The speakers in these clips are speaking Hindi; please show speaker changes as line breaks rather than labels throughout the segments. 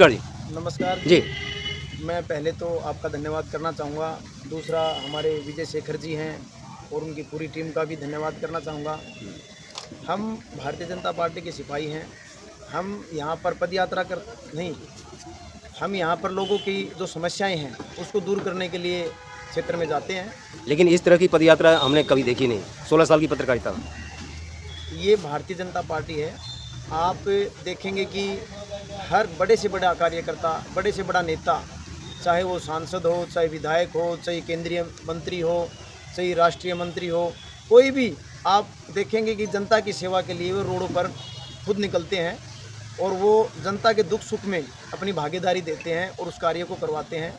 जी।
नमस्कार
जी।
मैं पहले तो आपका धन्यवाद करना चाहूँगा। दूसरा हमारे विजय शेखर जी हैं और उनकी पूरी टीम का भी धन्यवाद करना चाहूँगा। हम भारतीय जनता पार्टी के सिपाही हैं। हम यहाँ पर पदयात्रा कर नहीं, हम यहाँ पर लोगों की जो समस्याएं हैं उसको दूर करने के लिए क्षेत्र में जाते हैं।
लेकिन इस तरह की पदयात्रा हमने कभी देखी नहीं। 16 साल की पत्रकारिता।
ये भारतीय जनता पार्टी है। आप देखेंगे कि हर बड़े से बड़ा कार्यकर्ता, बड़े से बड़ा नेता, चाहे वो सांसद हो, चाहे विधायक हो, चाहे केंद्रीय मंत्री हो, चाहे राष्ट्रीय मंत्री हो, कोई भी आप देखेंगे कि जनता की सेवा के लिए वो रोडों पर खुद निकलते हैं और वो जनता के दुख सुख में अपनी भागीदारी देते हैं और उस कार्य को करवाते हैं।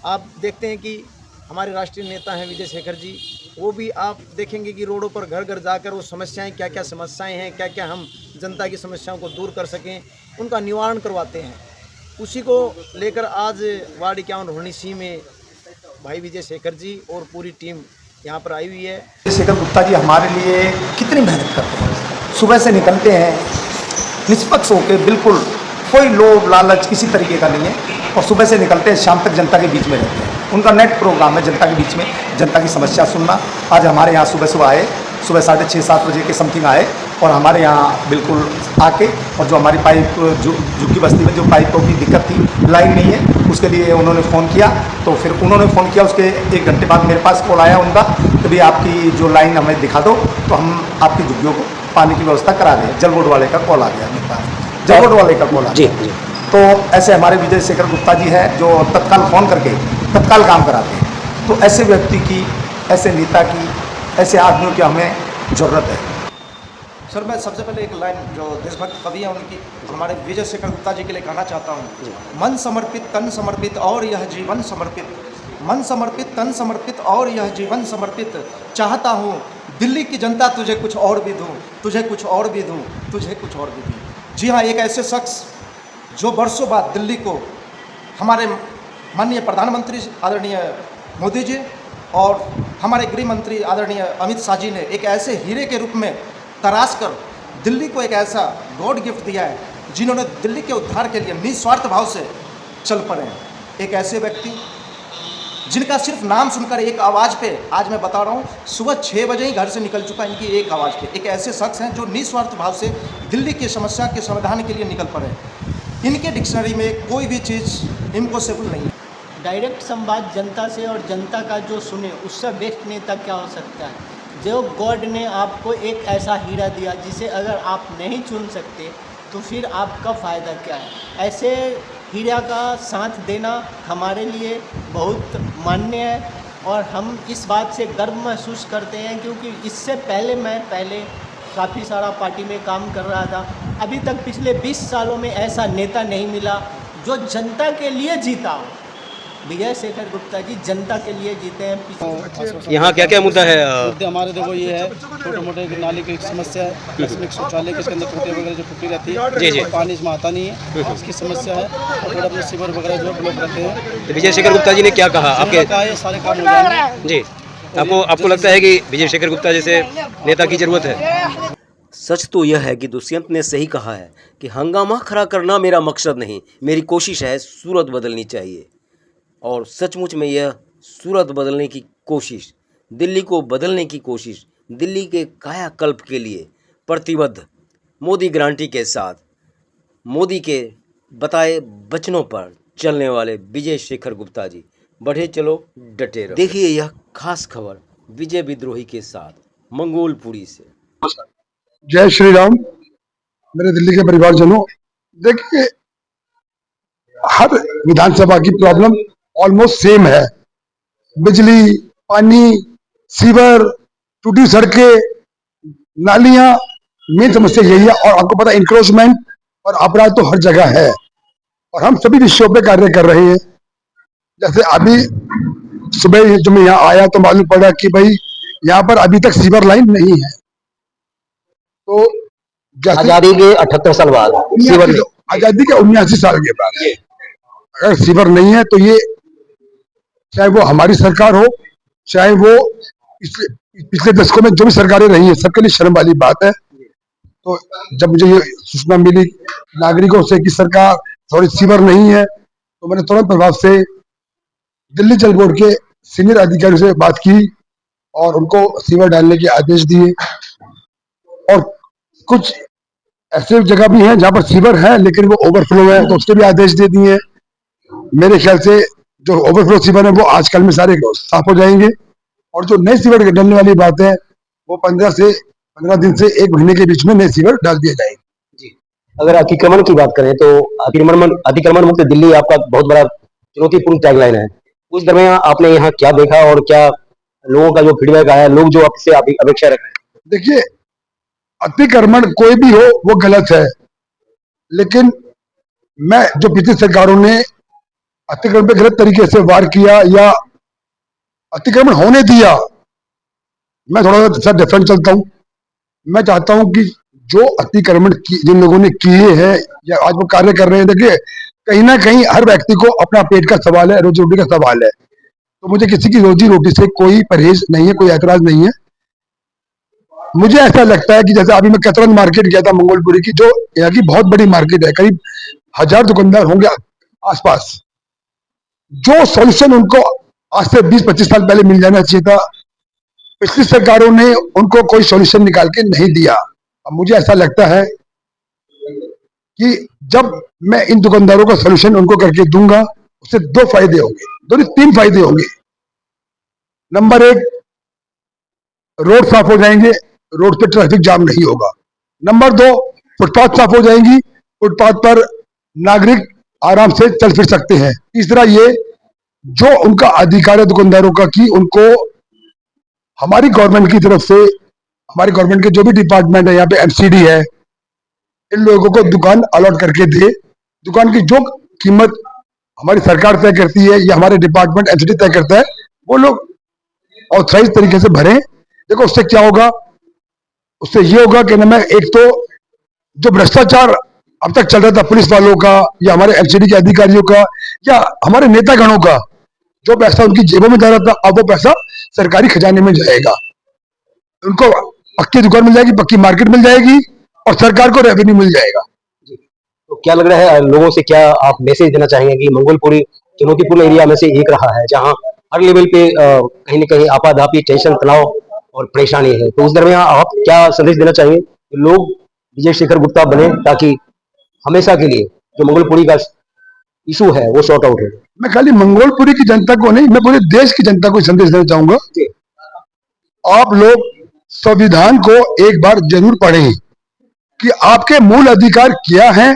आप देखते हैं कि हमारे राष्ट्रीय नेता हैं विजय शेखर जी, वो भी आप देखेंगे कि रोडों पर घर घर जाकर वो समस्याएं, क्या क्या समस्याएं हैं, क्या क्या हम जनता की समस्याओं को दूर कर सकें, उनका निवारण करवाते हैं। उसी को लेकर आज वार्ड 51 रोहिणी सी में भाई विजय शेखर जी और पूरी टीम यहाँ पर आई हुई है।
शेखर गुप्ता जी हमारे लिए कितनी मेहनत करते हैं। सुबह से निकलते हैं निष्पक्ष होकर, बिल्कुल कोई लोभ लालच किसी तरीके का नहीं है, और सुबह से निकलते हैं शाम तक जनता के बीच में रहते हैं। उनका नेट प्रोग्राम है जनता के बीच में जनता की समस्या सुनना। आज हमारे यहाँ सुबह आए, सुबह 6:30-7 बजे के समथिंग आए और हमारे यहाँ बिल्कुल आके, और जो हमारी पाइप झुग्गी बस्ती में जो पाइपों की दिक्कत थी, लाइन नहीं है, उसके लिए उन्होंने फ़ोन किया। तो फिर उन्होंने फ़ोन किया, उसके 1 घंटे बाद मेरे पास कॉल आया उनका, तो भी आपकी जो लाइन हमें दिखा दो, तो हम आपकी झुग्गियों को पानी की व्यवस्था करा दें। जल बोर्ड वाले का कॉल आ गया मेरे पास, जल बोर्ड वाले का कॉल आ गया। तो ऐसे हमारे विजय शेखर गुप्ता जी हैं जो तत्काल फ़ोन करके तत्काल काम कराते हैं। तो ऐसे व्यक्ति की, ऐसे नेता की, ऐसे आदमियों की हमें ज़रूरत है।
सर, मैं सबसे पहले एक लाइन जो देशभक्त कवि है उनकी, हमारे विजय शेखर गुप्ता जी के लिए कहना चाहता हूँ। मन समर्पित तन समर्पित और यह जीवन समर्पित, मन समर्पित तन समर्पित और यह जीवन समर्पित, चाहता हूँ दिल्ली की जनता तुझे कुछ और भी दूँ, तुझे कुछ और भी दूँ, तुझे कुछ और भी दूँ। जी हाँ, एक ऐसे शख्स जो वर्षों बाद दिल्ली को हमारे माननीय प्रधानमंत्री आदरणीय मोदी जी और हमारे गृह मंत्री आदरणीय अमित शाह जी ने एक ऐसे हीरे के रूप में तराश कर दिल्ली को एक ऐसा गॉड गिफ्ट दिया है, जिन्होंने दिल्ली के उद्धार के लिए निस्वार्थ भाव से चल पड़े हैं। एक ऐसे व्यक्ति जिनका सिर्फ नाम सुनकर एक आवाज़ पे, आज मैं बता रहा हूँ, सुबह 6 बजे ही घर से निकल चुका इनकी एक आवाज़ पे। एक ऐसे शख्स हैं जो निस्वार्थ भाव से दिल्ली की समस्या के समाधान के लिए निकल पड़े। इनके डिक्शनरी में कोई भी चीज़ इम्पॉसिबल नहीं है।
डायरेक्ट संवाद जनता से, और जनता का जो सुने, उससे बेस्ट नेता क्या हो सकता है। जो गॉड ने आपको एक ऐसा हीरा दिया जिसे अगर आप नहीं चुन सकते तो फिर आपका फ़ायदा क्या है। ऐसे हीरा का साथ देना हमारे लिए बहुत मान्य है और हम इस बात से गर्व महसूस करते हैं, क्योंकि इससे पहले मैं काफ़ी सारा पार्टी में काम कर रहा था। अभी तक पिछले 20 सालों में ऐसा नेता नहीं मिला जो जनता के लिए जीता हो। विजय शेखर गुप्ता जी जनता के लिए जीते हैं।
यहाँ क्या क्या मुद्दा है?
मुद्दे हमारे देखो ये है, छोटे मोटे नाली की समस्या है, इसमें शौचालय के अंदर टूटे वगैरह जो टूटी रहती है,
जी।
पानी इसमें आता नहीं है, इसकी समस्या है। और थोड़ा अपने सीवर वगैरह जो ब्लॉक रहते हैं।
तो विजय शेखर गुप्ता जी ने क्या कहा आपके?
ये सारे काम हो जाएंगे।
जी, आपको लगता है कि विजय शेखर गुप्ता जैसे नेता की जरूरत है? सच तो यह है कि दुष्यंत ने सही कहा है कि हंगामा खड़ा करना मेरा मकसद नहीं, मेरी कोशिश है सूरत बदलनी चाहिए। और सचमुच में यह सूरत बदलने की कोशिश, दिल्ली को बदलने की कोशिश, दिल्ली के कायाकल्प के लिए प्रतिबद्ध, मोदी गारंटी के साथ, मोदी के बताए वचनों पर चलने वाले विजय शेखर गुप्ता जी, बढ़े चलो डटे रहो। देखिए यह खास खबर विजय विद्रोही के साथ मंगोलपुरी से।
जय श्री राम। मेरे दिल्ली के परिवारजनों, देखिए हर विधानसभा की प्रॉब्लम ऑलमोस्ट सेम है। बिजली, पानी, सीवर, टूटी सड़कें, नालियां, मेन समस्या यही है। और आपको पता है इंक्रोचमेंट और अपराध तो हर जगह है, और हम सभी विषयों पे कार्य कर रहे हैं। जैसे अभी सुबह जब मैं यहाँ आया तो मालूम पड़ा कि भाई यहाँ पर अभी तक सीवर लाइन नहीं है। तो
आजादी के 78 साल बाद
आजादी के 79 साल के बाद अगर सीवर नहीं है, तो ये चाहे वो हमारी सरकार हो, चाहे वो पिछले दशकों में जो भी सरकारें रही हैं, सबके लिए शर्म वाली बात है। तो जब मुझे ये सूचना मिली नागरिकों से कि सरकार थोड़ी सीवर नहीं है, तो मैंने तुरंत प्रभाव से दिल्ली जल बोर्ड के सीनियर अधिकारियों से बात की और उनको सीवर डालने के आदेश दिए। और कुछ ऐसे जगह भी हैं जहां पर सीवर है लेकिन वो ओवरफ्लो है, तो उसके भी आदेश दे दिए। मेरे ख्याल से जो ओवरफ्लो सीवर है वो आजकल में सारे साफ हो जाएंगे, और जो नए सीवर डालने वाली बात है वो 15 दिन से 1 महीने के बीच में नए सीवर डाल दिए जाएंगे।
अगर अतिक्रमण की बात करें तो अतिक्रमण मुक्त दिल्ली आपका बहुत बड़ा चुनौतीपूर्ण टैगलाइन है। उस दरमियान आपने यहाँ क्या देखा और क्या लोगों का जो फीडबैक आया, लोग जो आपसे अपेक्षा रख रहे हैं?
देखिए, अतिक्रमण कोई भी हो वो गलत है, लेकिन मैं जो पिछली सरकारों ने अतिक्रमण पे गलत तरीके से वार किया या अतिक्रमण होने दिया, मैं थोड़ा सा डिफरेंट चलता हूं। मैं चाहता हूं कि जो अतिक्रमण जिन लोगों ने किए हैं या आज वो कार्य कर रहे हैं, देखिए कहीं ना कहीं हर व्यक्ति को अपना पेट का सवाल है, रोजी रोटी का सवाल है, तो मुझे किसी की रोजी रोटी से कोई परहेज नहीं है, कोई ऐतराज नहीं है। मुझे ऐसा लगता है कि जैसे अभी मैं कतरन मार्केट गया था मंगोलपुरी की, जो यहाँ की बहुत बड़ी मार्केट है, करीब 1000 दुकानदार होंगे आसपास। जो सॉल्यूशन उनको आज से 20-25 साल पहले मिल जाना चाहिए था, पिछली सरकारों ने उनको कोई सॉल्यूशन निकाल के नहीं दिया। अब मुझे ऐसा लगता है कि जब मैं इन दुकानदारों का सॉल्यूशन उनको करके दूंगा, उससे 2 फायदे होंगे, 2 नहीं 3 फायदे होंगे। नंबर 1, रोड साफ हो जाएंगे, रोड पे ट्रैफिक जाम नहीं होगा। नंबर 2, फुटपाथ साफ हो जाएंगी, फुटपाथ पर नागरिक आराम से चल फिर सकते हैं। तीसरा ये, जो उनका अधिकार है दुकानदारों का कि उनको हमारी गवर्नमेंट की तरफ से, हमारी गवर्नमेंट के जो भी डिपार्टमेंट है, यहाँ पे एमसीडी है, इन लोगों को दुकान अलॉट करके दे। दुकान की जो कीमत हमारी सरकार तय करती है या हमारे डिपार्टमेंट एमसीडी तय करता है, वो लोग ऑथराइज तरीके से भरें। देखो उससे क्या होगा, उससे ये होगा कि ना, मैं एक तो जो भ्रष्टाचार अब तक चल रहा था पुलिस वालों का या हमारे एमसीडी के अधिकारियों का या हमारे नेतागणों का, जो पैसा उनकी जेबों में जा रहा था, अब वो पैसा सरकारी खजाने में जाएगा। उनको पक्की दुकान मिल जाएगी, पक्की मार्केट मिल जाएगी और सरकार को रेवेन्यू मिल जाएगा।
तो क्या लग रहा है लोगों से, क्या आप मैसेज देना चाहेंगे कि मंगोलपुरी चुनौतीपूर्ण एरिया में से एक रहा है जहां हर लेवल पे कहीं ना कहीं आपाधापी, टेंशन, तनाव और परेशानी है, तो उस दरमियान आप क्या संदेश देना चाहेंगे कि लोग विजय शेखर गुप्ता बने ताकि हमेशा के लिए जो मंगोलपुरी का इशू है वो सॉर्ट आउट हो?
मैं खाली मंगोलपुरी की जनता को नहीं, मैं पूरे देश की जनता को संदेश देना चाहूंगा। आप लोग संविधान को एक बार जरूर पढ़ें कि आपके मूल अधिकार क्या है,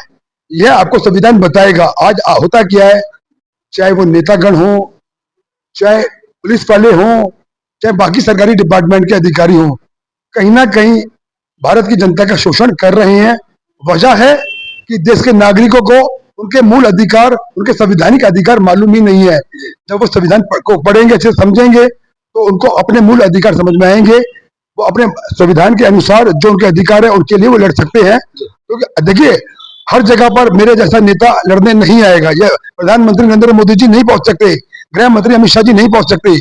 यह आपको संविधान बताएगा। आज होता क्या है, चाहे वो नेतागण हो, चाहे पुलिस वाले हो, चाहे बाकी सरकारी डिपार्टमेंट के अधिकारी हो, कहीं ना कहीं भारत की जनता का शोषण कर रहे हैं। वजह है कि देश के नागरिकों को उनके मूल अधिकार, उनके संवैधानिक अधिकार मालूम ही नहीं है। जब वो संविधान को पढ़ेंगे, अच्छे समझेंगे, तो उनको अपने मूल अधिकार समझ में आएंगे। वो अपने संविधान के अनुसार जो उनके अधिकार है उनके लिए वो लड़ सकते हैं। क्योंकि देखिए, हर जगह पर मेरे जैसा नेता लड़ने नहीं आएगा। ये प्रधानमंत्री नरेंद्र मोदी जी नहीं पहुंच सकते, गृह मंत्री अमित शाह जी नहीं पहुंच सकते।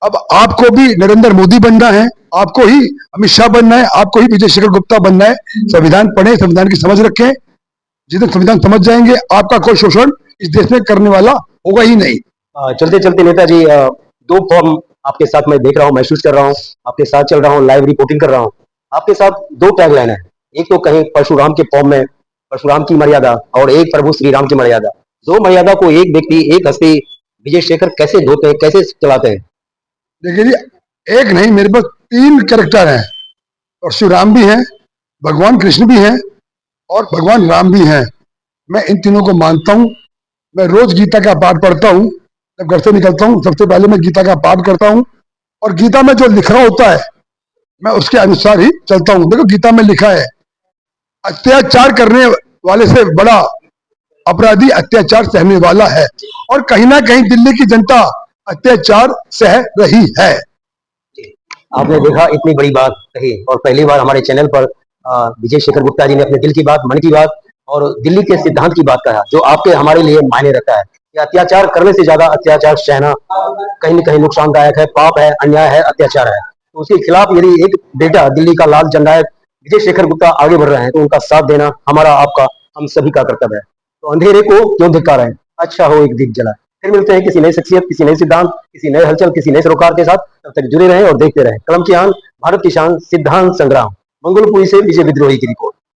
अब आपको भी नरेंद्र मोदी बनना है, आपको ही अमित शाह बनना है, आपको ही विजय शेखर गुप्ता बनना है। संविधान पढ़ें, संविधान की समझ रखें। जितने संविधान समझ जाएंगे, आपका कोई शोषण इस देश में करने वाला होगा ही नहीं।
चलते चलते नेताजी, 2 फॉर्म आपके साथ मैं देख रहा हूँ, महसूस कर रहा हूँ, आपके साथ चल रहा हूँ, लाइव रिपोर्टिंग कर रहा हूँ। आपके साथ 2 टैगलाइन है, एक तो कहीं परशुराम के फॉर्म में परशुराम की मर्यादा और एक प्रभु श्री राम की मर्यादा। 2 मर्यादा को एक व्यक्ति, एक हस्ती विजय शेखर कैसे धोते हैं, कैसे चलाते हैं?
देखिए जी, एक नहीं, मेरे पास 3 कैरेक्टर हैं। परशुराम भी हैं, भगवान कृष्ण भी हैं और भगवान राम भी हैं। मैं इन तीनों को मानता हूं। मैं रोज गीता का पाठ पढ़ता हूं। जब घर से निकलता हूं, सबसे पहले मैं गीता का पाठ करता हूं और गीता में जो लिखा होता है मैं उसके अनुसार ही चलता हूं। देखो, गीता में लिखा है, अत्याचार करने वाले से बड़ा अपराधी अत्याचार सहने वाला है। और कहीं ना कहीं दिल्ली की जनता अत्याचार सह रही है।
आपने देखा, इतनी बड़ी बात कही और पहली बार हमारे चैनल पर विजय शेखर गुप्ता जी ने अपने दिल की बात, मन की बात और दिल्ली के सिद्धांत की बात कहा, जो आपके हमारे लिए मायने रखता है कि अत्याचार करने से ज्यादा अत्याचार सहना कहीं न कहीं नुकसानदायक है, पाप है, अन्याय है, अत्याचार है। तो उसके खिलाफ यदि एक बेटा दिल्ली का लाल जननायक विजय शेखर गुप्ता आगे बढ़ रहे हैं तो उनका साथ देना हमारा, आपका, हम सभी का कर्तव्य है। तो अंधेरे को क्यों धिक्कारें, अच्छा हो एक दीप जलाए। फिर मिलते हैं किसी नई शख्सियत, किसी नए सिद्धांत, किसी नए हलचल, किसी नए सरोकार के साथ। तब तक जुड़े रहें और देखते रहें कलम की आन, भारत की शान, सिद्धांत संग्राम। मंगोलपुरी से विजय विद्रोही की रिपोर्ट।